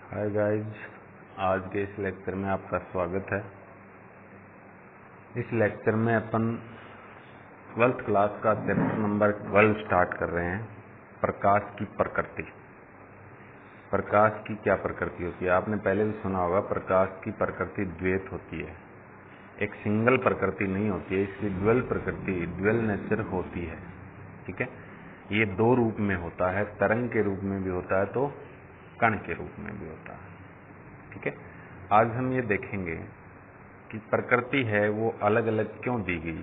Hi guys, आज के इस लेक्चर में आपका स्वागत है। इस लेक्चर में अपन 12th क्लास का चैप्टर नंबर 12 स्टार्ट कर रहे हैं। प्रकाश की प्रकृति। प्रकाश की क्या प्रकृति होती है? आपने पहले भी सुना होगा, प्रकाश की प्रकृति द्वैत होती है, एक सिंगल प्रकृति नहीं होती है। इसकी ड्वेल प्रकृति, ड्वेल नेचर होती है। ठीक है, ये दो रूप में होता है, तरंग के रूप में भी होता है तो कण के रूप में भी होता है। ठीक है, आज हम ये देखेंगे कि प्रकृति है वो अलग अलग क्यों दी गई,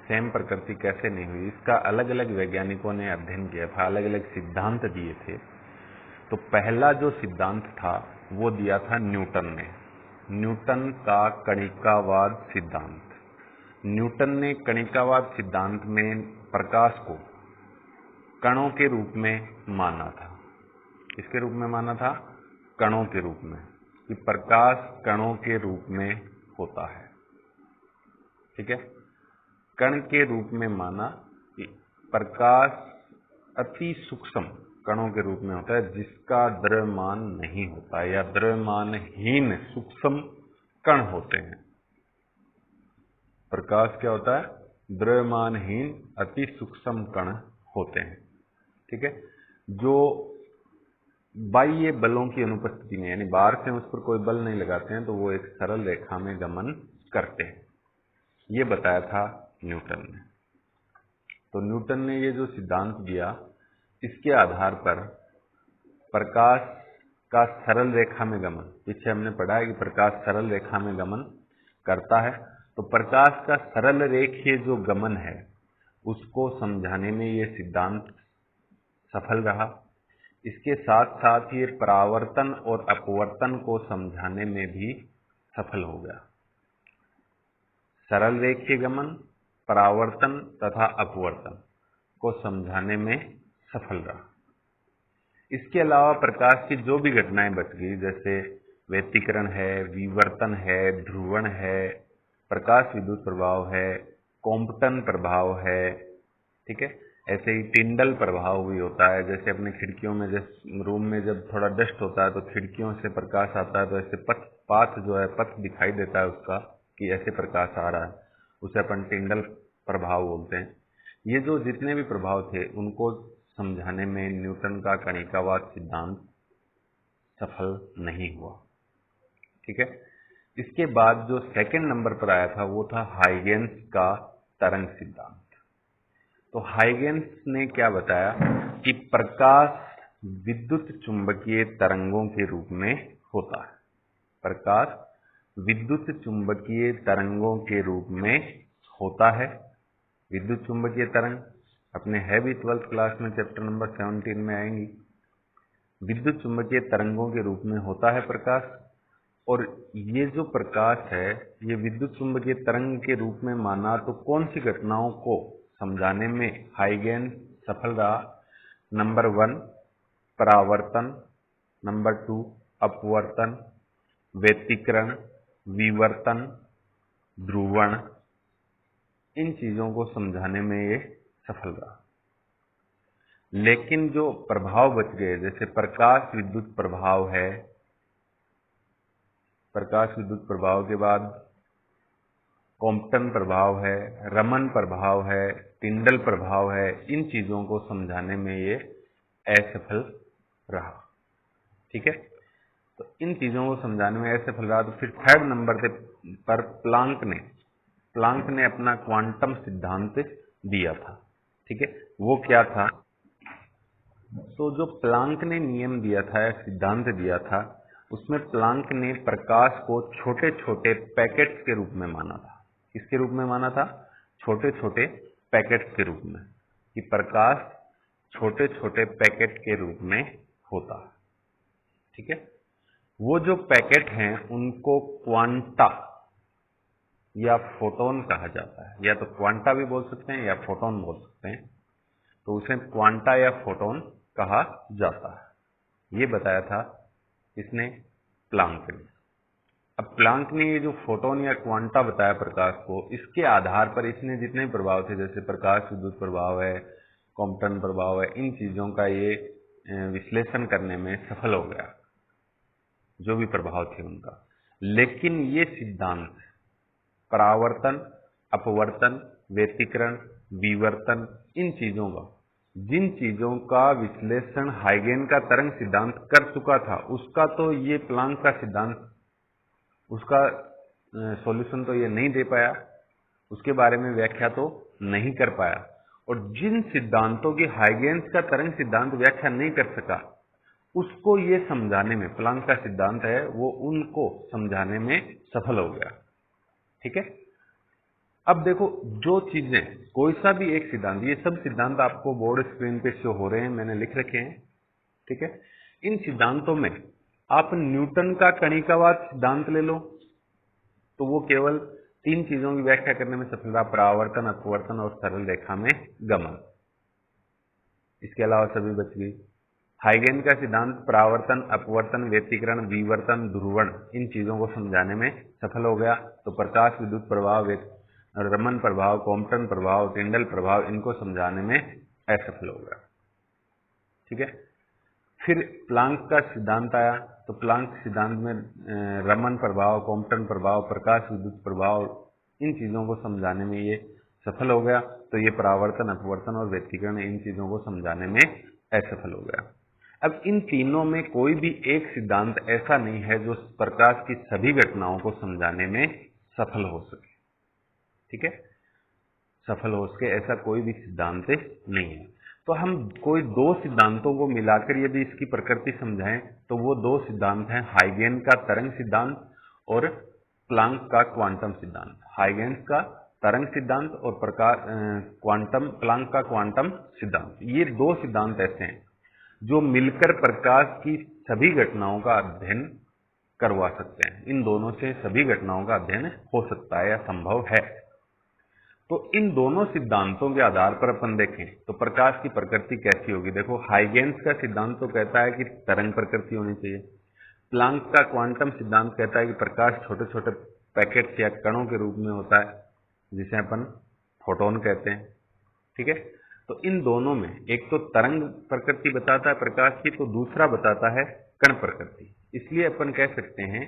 सेम प्रकृति कैसे नहीं हुई। इसका अलग अलग वैज्ञानिकों ने अध्ययन किया था, अलग अलग सिद्धांत दिए थे। तो पहला जो सिद्धांत था वो दिया था न्यूटन ने, न्यूटन का कणिकावाद सिद्धांत। न्यूटन ने कणिकावाद सिद्धांत में प्रकाश को कणों के रूप में माना था। किसके रूप में माना था? कणों के रूप में, कि प्रकाश कणों के रूप में होता है। ठीक है, कण के रूप में माना कि प्रकाश अति सूक्ष्म कणों के रूप में होता है, जिसका द्रव्यमान नहीं होता या द्रव्यमानहीन सूक्ष्म कण होते हैं। प्रकाश क्या होता है? द्रव्यमानहीन अति सूक्ष्म कण होते हैं। ठीक है, जो बाह्य बलों की अनुपस्थिति में, यानी बाहर से उस पर कोई बल नहीं लगाते हैं, तो वो एक सरल रेखा में गमन करते हैं। ये बताया था न्यूटन ने। तो न्यूटन ने ये जो सिद्धांत दिया, इसके आधार पर प्रकाश का सरल रेखा में गमन, पीछे हमने पढ़ा है कि प्रकाश सरल रेखा में गमन करता है, तो प्रकाश का सरल रेखीय जो गमन है उसको समझाने में ये सिद्धांत सफल रहा। इसके साथ साथ ये परावर्तन और अपवर्तन को समझाने में भी सफल हो गया। सरल रेखीय गमन, परावर्तन तथा अपवर्तन को समझाने में सफल रहा। इसके अलावा प्रकाश की जो भी घटनाएं बच गई, जैसे व्यतिकरण है, विवर्तन है, ध्रुवण है, प्रकाश विद्युत प्रभाव है, कॉम्पटन प्रभाव है, ठीक है, ऐसे ही टिंडल प्रभाव भी होता है। जैसे अपने खिड़कियों में, जैसे रूम में जब थोड़ा डस्ट होता है तो खिड़कियों से प्रकाश आता है, तो ऐसे पाथ जो है, पथ दिखाई देता है उसका कि ऐसे प्रकाश आ रहा है, उसे अपन टिंडल प्रभाव बोलते हैं। ये जो जितने भी प्रभाव थे उनको समझाने में न्यूटन का कणिकावाद सिद्धांत सफल नहीं हुआ। ठीक है, इसके बाद जो सेकंड नंबर पर आया था वो था हाइगेन्स का तरंग सिद्धांत। तो हाइगेन्स ने क्या बताया कि प्रकाश विद्युत चुंबकीय तरंगों के रूप में होता है। प्रकाश विद्युत चुंबकीय तरंगों के रूप में होता है। विद्युत चुंबकीय तरंग अपने है भी 12th क्लास में, चैप्टर नंबर 17 में आएंगी। विद्युत चुंबकीय तरंगों के रूप में होता है प्रकाश। और ये जो प्रकाश है ये विद्युत चुंबकीय तरंग के रूप में माना, तो कौन सी घटनाओं को समझाने में हाइगेन्स सफल रहा? नंबर 1 परावर्तन, नंबर 2 अपवर्तन, व्यतिकरण, विवर्तन, ध्रुवण, इन चीजों को समझाने में ये सफल रहा। लेकिन जो प्रभाव बच गए, जैसे प्रकाश विद्युत प्रभाव है, प्रकाश विद्युत प्रभाव के बाद कॉम्पटन प्रभाव है, रमन प्रभाव है, टिंडल प्रभाव है, इन चीजों को समझाने में ये असफल रहा। ठीक है, तो इन चीजों को समझाने में असफल रहा। तो फिर थर्ड नंबर पर प्लांक ने अपना क्वांटम सिद्धांत दिया था। ठीक है, वो क्या था? तो जो प्लांक ने नियम दिया था, सिद्धांत दिया था, उसमें प्लांक ने प्रकाश को छोटे छोटे पैकेट्स के रूप में माना था। किसके रूप में माना था? छोटे छोटे पैकेट्स के रूप में, कि प्रकाश छोटे छोटे पैकेट के रूप में होता है। ठीक है, वो जो पैकेट हैं उनको क्वांटा या फोटोन कहा जाता है, या तो क्वांटा भी बोल सकते हैं या फोटोन बोल सकते हैं। तो उसे क्वांटा या फोटोन कहा जाता है। ये बताया था इसने, प्लांक ने। अब प्लांक ने ये जो फोटोन या क्वांटा बताया प्रकाश को, इसके आधार पर इसने जितने प्रभाव थे, जैसे प्रकाश विद्युत प्रभाव है, कॉम्पटन प्रभाव है, इन चीजों का ये विश्लेषण करने में सफल हो गया। जो भी प्रभाव थे उनका। लेकिन ये सिद्धांत परावर्तन, अपवर्तन, व्यतिकरण, विवर्तन, इन चीजों का, जिन चीजों का विश्लेषण हाइगेन का तरंग सिद्धांत कर चुका था, उसका तो ये प्लांक का सिद्धांत, उसका सॉल्यूशन तो ये नहीं दे पाया, उसके बारे में व्याख्या तो नहीं कर पाया। और जिन सिद्धांतों की हाइगेन्स का तरंग सिद्धांत व्याख्या नहीं कर सका, उसको ये समझाने में, प्लांक का सिद्धांत है वो उनको समझाने में सफल हो गया। ठीक है। अब देखो, जो चीजें, कोई सा भी एक सिद्धांत, ये सब सिद्धांत आपको बोर्ड स्क्रीन पे शो हो रहे हैं, मैंने लिख रखे हैं। ठीक है। इन सिद्धांतों में आप न्यूटन का कणिकावाद सिद्धांत ले लो तो वो केवल 3 चीजों की व्याख्या करने में सफल रहा, परावर्तन, अपवर्तन और सरल रेखा में गमन। इसके अलावा सभी बच गई। हाइगेन का सिद्धांत परावर्तन, अपवर्तन, व्यतिकरण, विवर्तन, ध्रुवण, इन चीजों को समझाने में सफल हो गया। तो प्रकाश विद्युत प्रभाव, रमन प्रभाव, कॉम्पटन प्रभाव, टिंडल प्रभाव, इनको समझाने में असफल हो गया। ठीक है। फिर प्लांक का सिद्धांत आया, तो प्लांक सिद्धांत में रमन प्रभाव, कॉम्पटन प्रभाव, प्रकाश विद्युत प्रभाव, इन चीजों को समझाने में ये सफल हो गया। तो ये परावर्तन, अपवर्तन और व्यतिकरण, इन चीजों को समझाने में असफल हो गया। अब इन तीनों में कोई भी एक सिद्धांत ऐसा नहीं है जो प्रकाश की सभी घटनाओं को समझाने में सफल हो सके। ठीक है। सफल हो सके ऐसा कोई भी सिद्धांत नहीं है। तो हम कोई 2 सिद्धांतों को मिलाकर यदि इसकी प्रकृति समझाएं तो वो 2 सिद्धांत हैं, हाइगेन का तरंग सिद्धांत और प्लांक का क्वांटम सिद्धांत। हाइगेन का तरंग सिद्धांत और प्लांक का क्वांटम सिद्धांत। ये 2 सिद्धांत ऐसे हैं जो मिलकर प्रकाश की सभी घटनाओं का अध्ययन करवा सकते हैं। इन दोनों से सभी घटनाओं का अध्ययन हो सकता है या संभव है। तो इन दोनों सिद्धांतों के आधार पर अपन देखें तो प्रकाश की प्रकृति कैसी होगी। देखो, हाइगेन्स का सिद्धांत तो कहता है कि तरंग प्रकृति होनी चाहिए। प्लांक का क्वांटम सिद्धांत कहता है कि प्रकाश छोटे छोटे पैकेट्स या कणों के रूप में होता है, जिसे अपन फोटोन कहते हैं। ठीक है। तो इन दोनों में एक तो तरंग प्रकृति बताता है प्रकाश की, तो दूसरा बताता है कण प्रकृति। इसलिए अपन कह सकते हैं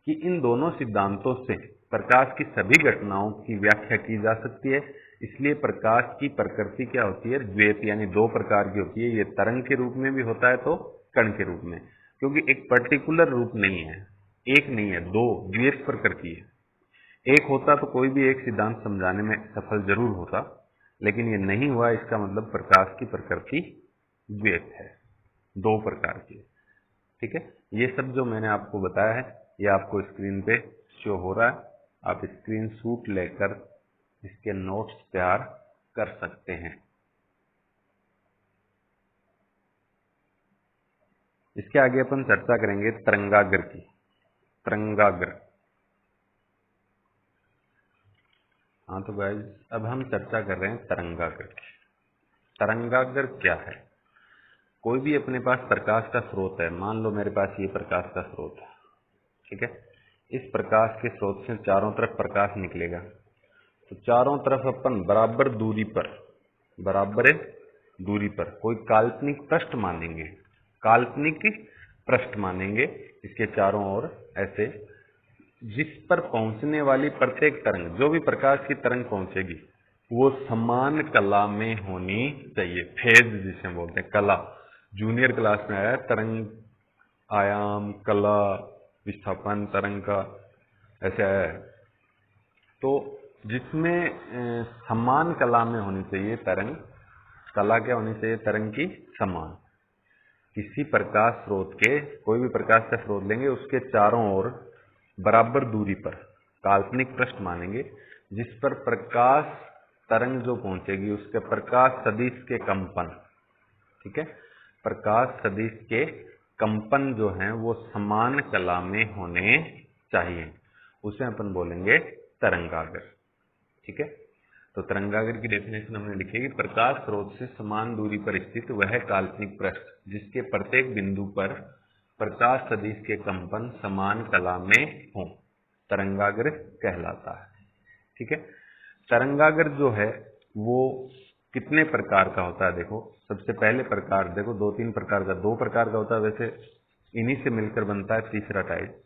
कि इन दोनों सिद्धांतों से प्रकाश की सभी घटनाओं की व्याख्या की जा सकती है। इसलिए प्रकाश की प्रकृति क्या होती है, द्वैत, यानी 2 प्रकार की होती है। ये तरंग के रूप में भी होता है तो कण के रूप में, क्योंकि एक पर्टिकुलर रूप नहीं है, एक नहीं है, 2 द्वैत प्रकृति है। एक होता तो कोई भी एक सिद्धांत समझाने में सफल जरूर होता, लेकिन ये नहीं हुआ। इसका मतलब प्रकाश की प्रकृति द्वैत है, 2 प्रकार की। ठीक है। ये सब जो मैंने आपको बताया है ये आपको स्क्रीन पे शो हो रहा है। आप स्क्रीन शॉट लेकर इसके नोट्स तैयार कर सकते हैं। इसके आगे अपन चर्चा करेंगे तरंगाग्र की। तरंगाग्र, हाँ तो गाइस अब हम चर्चा कर रहे हैं तरंगाग्र की। तरंगाग्र क्या है? कोई भी अपने पास प्रकाश का स्रोत है, मान लो मेरे पास ये प्रकाश का स्रोत है। ठीक है। इस प्रकाश के स्रोत से चारों तरफ प्रकाश निकलेगा, तो चारों तरफ अपन बराबर दूरी पर कोई काल्पनिक पृष्ठ मानेंगे, काल्पनिक पृष्ठ मानेंगे इसके चारों ओर ऐसे, जिस पर पहुंचने वाली प्रत्येक तरंग, जो भी प्रकाश की तरंग पहुंचेगी वो समान कला में होनी चाहिए। फेज जिसे बोलते हैं, कला, जूनियर क्लास में आया तरंग, आयाम, कला, विस्थापन तरंग का, ऐसे आया है। तो जिसमें समान कला में होनी चाहिए तरंग, कला क्या होनी चाहिए, तरंग की समान। किसी प्रकाश स्रोत के, कोई भी प्रकाश का स्रोत लेंगे, उसके चारों ओर बराबर दूरी पर काल्पनिक पृष्ठ मानेंगे, जिस पर प्रकाश तरंग जो पहुंचेगी उसके प्रकाश सदिश के कंपन, ठीक है, प्रकाश सदिश के कंपन जो हैं वो समान कला में होने चाहिए, उसे अपन बोलेंगे तरंगाग्र। ठीक है। तो तरंगाग्र की डेफिनेशन हमने लिखी है कि प्रकाश स्रोत से समान दूरी पर स्थित वह काल्पनिक पृष्ठ जिसके प्रत्येक बिंदु पर प्रकाश सदिश के कंपन समान कला में हो, तरंगाग्र कहलाता है। ठीक है। तरंगाग्र जो है वो कितने प्रकार का होता है? देखो, सबसे पहले प्रकार देखो, 2-3 प्रकार का, 2 प्रकार का होता है वैसे, इन्हीं से मिलकर बनता है तीसरा टाइप।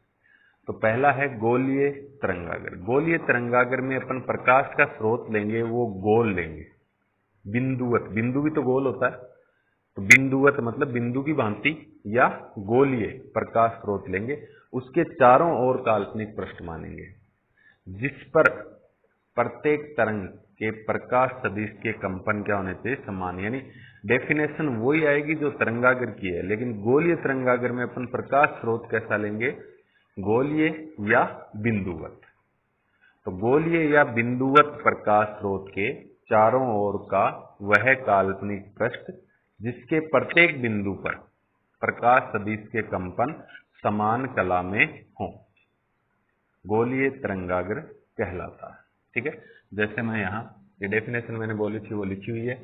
तो पहला है गोलीय तरंगागर। गोलीय तरंगागर में अपन प्रकाश का स्रोत लेंगे, वो गोल लेंगे, बिंदुवत। बिंदु भी तो गोल होता है, तो बिंदुवत मतलब बिंदु की भांति या गोलीय प्रकाश स्रोत लेंगे। उसके चारों ओर काल्पनिक पृष्ठ मानेंगे, जिस पर प्रत्येक तरंग के प्रकाश सदिश के कंपन क्या होने चाहिए, समान। यानी डेफिनेशन वही आएगी जो तरंगागर की है, लेकिन गोलीय तरंगागर में अपन प्रकाश स्रोत कैसा लेंगे, गोलीय या बिंदुवत। तो गोलीय या बिंदुवत प्रकाश स्रोत के चारों ओर का वह काल्पनिक पृष्ठ जिसके प्रत्येक बिंदु पर प्रकाश सदिश के कंपन समान कला में हो, गोलीय तरंगागर कहलाता है। ठीक है, जैसे मैं यहाँ ये डेफिनेशन मैंने बोली थी वो लिखी हुई है।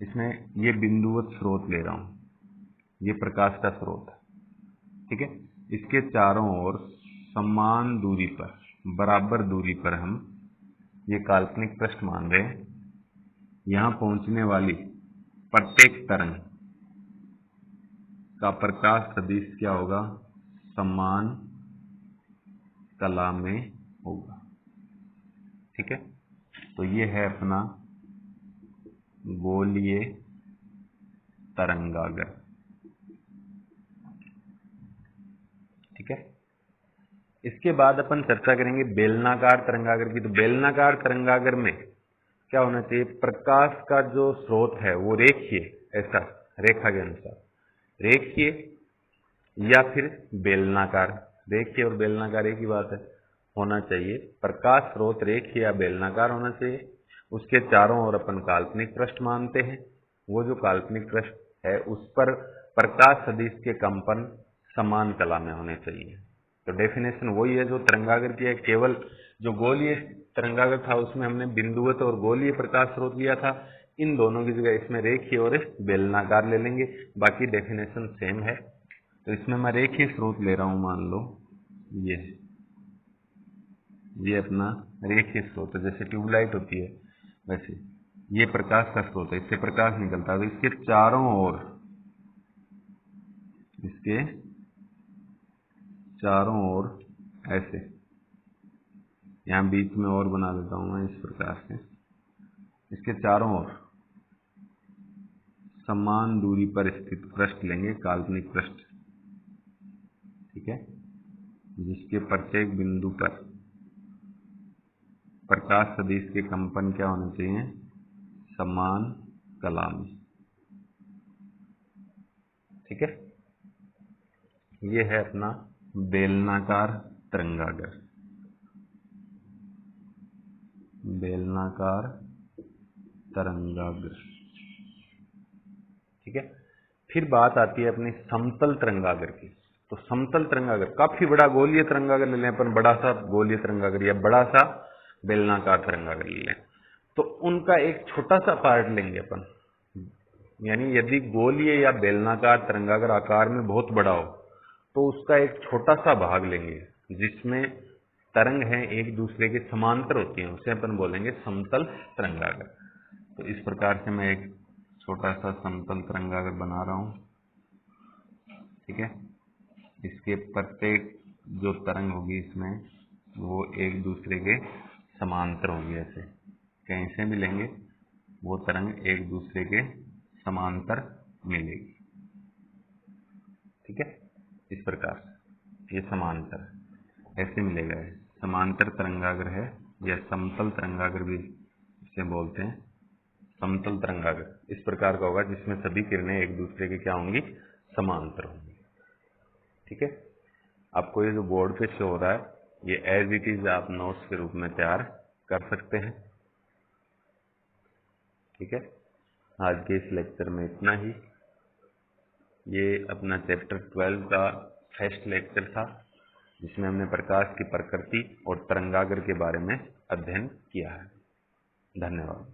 इसमें ये बिंदुवत स्रोत ले रहा हूँ, ये प्रकाश का स्रोत है। ठीक है, इसके चारों ओर समान दूरी पर, बराबर दूरी पर हम ये काल्पनिक पृष्ठ मान रहे हैं। यहाँ पहुंचने वाली प्रत्येक तरंग का प्रकाश सदिश क्या होगा, समान कला में होगा। ठीक है, तो ये है अपना गोलीय तरंगागर। ठीक है, इसके बाद अपन चर्चा करेंगे बेलनाकार तरंगागर की। तो बेलनाकार तरंगागर में क्या होना चाहिए, प्रकाश का जो स्रोत है वो रेखीय, ऐसा रेखा के अनुसार रेखीय या फिर बेलनाकार। रेखीय और बेलनाकार एक ही बात है, होना चाहिए। प्रकाश स्रोत रेखीय या बेलनाकार होना चाहिए। उसके चारों ओर अपन काल्पनिक पृष्ठ मानते हैं। वो जो काल्पनिक पृष्ठ है उस पर प्रकाश सदिश के कंपन समान कला में होने चाहिए। तो डेफिनेशन वही है जो तरंगागर की है, केवल जो गोलीय तरंगागर था उसमें हमने बिंदुवत और गोलीय प्रकाश स्रोत लिया था। इन दोनों की जगह इसमें रेखीय और बेलनाकार ले लेंगे, बाकी डेफिनेशन सेम है। तो इसमें मैं रेखीय स्रोत ले रहा हूं, मान लो ये अपना रेखीय स्रोत है। जैसे ट्यूबलाइट होती है वैसे ये प्रकाश का स्रोत है, इससे प्रकाश निकलता है। तो इसके चारों ओर, इसके चारों ओर ऐसे, यहां बीच में और बना देता हूं मैं इस प्रकार से, इसके चारों ओर समान दूरी पर स्थित पृष्ठ लेंगे, काल्पनिक पृष्ठ। ठीक है, जिसके प्रत्येक बिंदु पर प्रकाश सदिश के कंपन क्या होने चाहिए, समान कला में। ठीक है, ये है अपना बेलनाकार तरंगागर। बेलनाकार तरंगागर। ठीक है, फिर बात आती है अपनी समतल तरंगागर की। तो समतल तरंगागर, काफी बड़ा गोलीय तरंगागर ले लें अपन, बड़ा सा गोलीय तरंगागर या बड़ा सा बेलनाकार तरंगागर ले लें, तो उनका एक छोटा सा पार्ट लेंगे अपन। यानी यदि गोलीय या बेलनाकार तरंगागर आकार में बहुत बड़ा हो तो उसका एक छोटा सा भाग लेंगे जिसमें तरंग हैं एक दूसरे के समांतर होती हैं, उसे अपन बोलेंगे समतल तरंगागर। तो इस प्रकार से मैं एक छोटा सा समतल तरंगागर बना रहा हूं। ठीक है, इसके प्रत्येक जो तरंग होगी इसमें वो एक दूसरे के समांतर होगी। ऐसे कहीं से भी लेंगे वो तरंग एक दूसरे के समांतर मिलेगी। ठीक है, इस प्रकार ये समांतर ऐसे मिलेगा। समांतर तरंगागर है या समतल तरंगागर भी इसे बोलते हैं। समतल तरंगागर इस प्रकार का होगा जिसमें सभी किरणें एक दूसरे के क्या होंगी, समांतर होंगी। ठीक है, आपको ये जो बोर्ड पे शो हो रहा है ये एज इट इज आप नोट्स के रूप में तैयार कर सकते हैं। ठीक है, आज के इस लेक्चर में इतना ही। ये अपना चैप्टर 12 का फर्स्ट लेक्चर था जिसमें हमने प्रकाश की प्रकृति और तरंगागर के बारे में अध्ययन किया है। धन्यवाद।